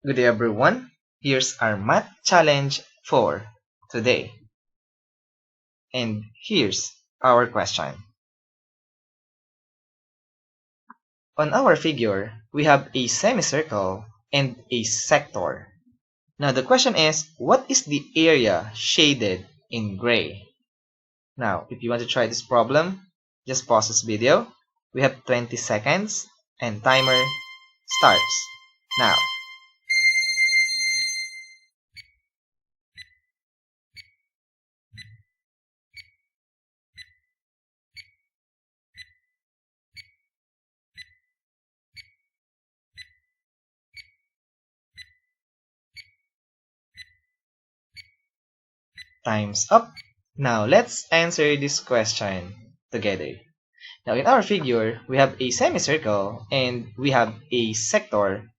Good day everyone, here's our math challenge for today. And here's our question. On our figure, we have a semicircle and a sector. Now the question is, what is the area shaded in gray? Now, if you want to try this problem, just pause this video. We have 20 seconds and timer starts now. Time's up. Now let's answer this question together. Now in our figure, we have a semicircle and we have a sector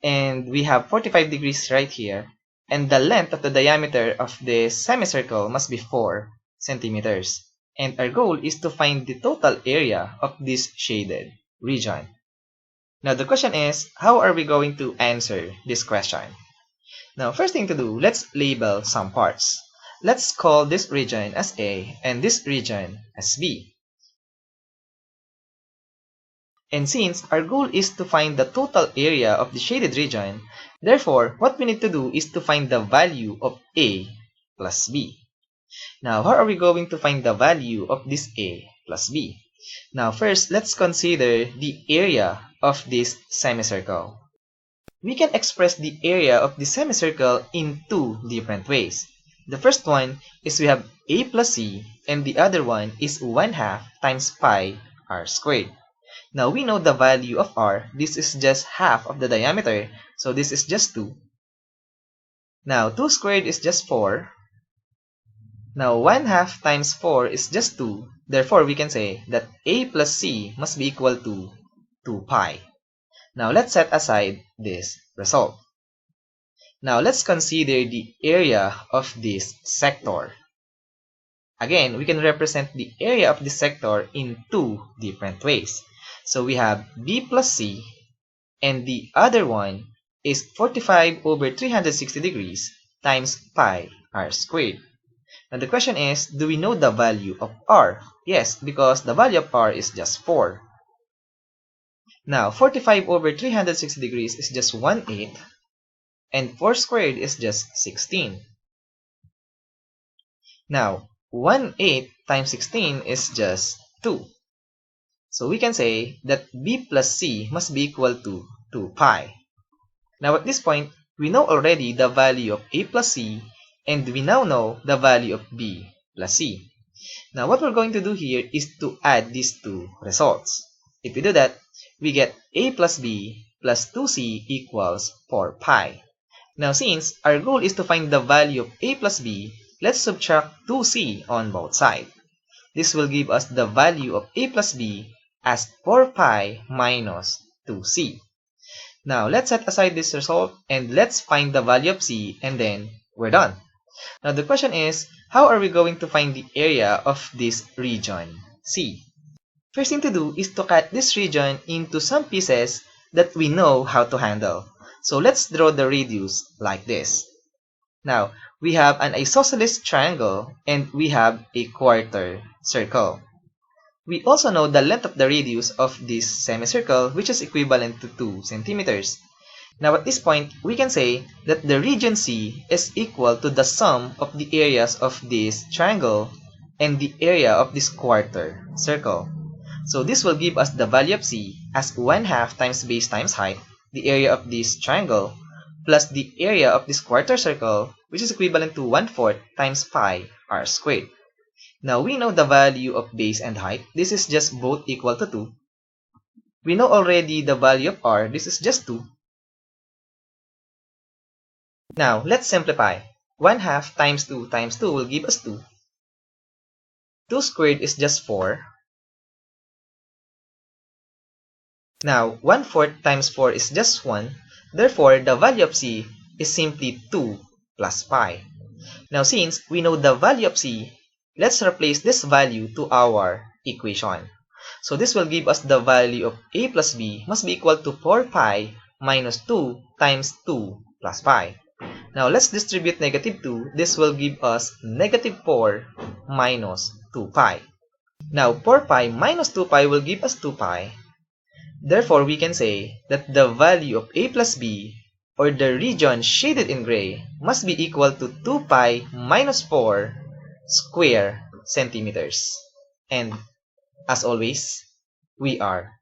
and we have 45 degrees right here, and the length of the diameter of the semicircle must be 4 centimeters. And our goal is to find the total area of this shaded region. Now the question is, how are we going to answer this question? Now first thing to do, let's label some parts. Let's call this region as A and this region as B. And since our goal is to find the total area of the shaded region, therefore, what we need to do is to find the value of A plus B. Now, how are we going to find the value of this A plus B? Now, first, let's consider the area of this semicircle. We can express the area of the semicircle in two different ways. The first one is we have A plus C, and the other one is 1/2 times pi r squared. Now we know the value of r. This is just half of the diameter, so this is just 2. Now 2 squared is just 4. Now 1/2 times 4 is just 2. Therefore, we can say that A plus C must be equal to 2 pi. Now let's set aside this result. Now let's consider the area of this sector. Again, we can represent the area of this sector in two different ways. So we have B plus C, and the other one is 45 over 360 degrees times pi r squared. Now the question is, do we know the value of r? Yes, because the value of r is just 4. Now 45 over 360 degrees is just 1/8, and 4 squared is just 16. Now 1/8 times 16 is just 2. So we can say that B plus C must be equal to 2 pi. Now at this point, we know already the value of A plus C, and we now know the value of B plus C. Now what we're going to do here is to add these two results. If we do that, we get A plus B plus 2C equals 4 pi. Now since our goal is to find the value of A plus B, let's subtract 2C on both sides. This will give us the value of A plus B as 4 pi minus 2C. Now let's set aside this result and let's find the value of C, and then we're done. Now the question is, how are we going to find the area of this region C? First thing to do is to cut this region into some pieces that we know how to handle. So let's draw the radius like this. Now, we have an isosceles triangle and we have a quarter circle. We also know the length of the radius of this semicircle, which is equivalent to 2 centimeters. Now at this point, we can say that the region C is equal to the sum of the areas of this triangle and the area of this quarter circle. So this will give us the value of C as 1/2 times base times height, the area of this triangle, plus the area of this quarter circle, which is equivalent to 1/4 times pi r squared. Now we know the value of base and height. This is just both equal to 2. We know already the value of r. This is just 2. Now let's simplify. 1/2 times 2 will give us 2. 2 squared is just 4. Now 1/4 times 4 is just 1. Therefore, the value of C is simply 2 plus pi. Now since we know the value of C, let's replace this value to our equation. So this will give us the value of A plus B must be equal to 4 pi minus 2 times 2 plus pi. Now let's distribute negative 2. This will give us negative 4 minus 2 pi. Now 4 pi minus 2 pi will give us 2 pi. Therefore, we can say that the value of a plus b, or the region shaded in gray, must be equal to 2 pi minus 4 square centimeters. And as always, we are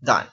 done.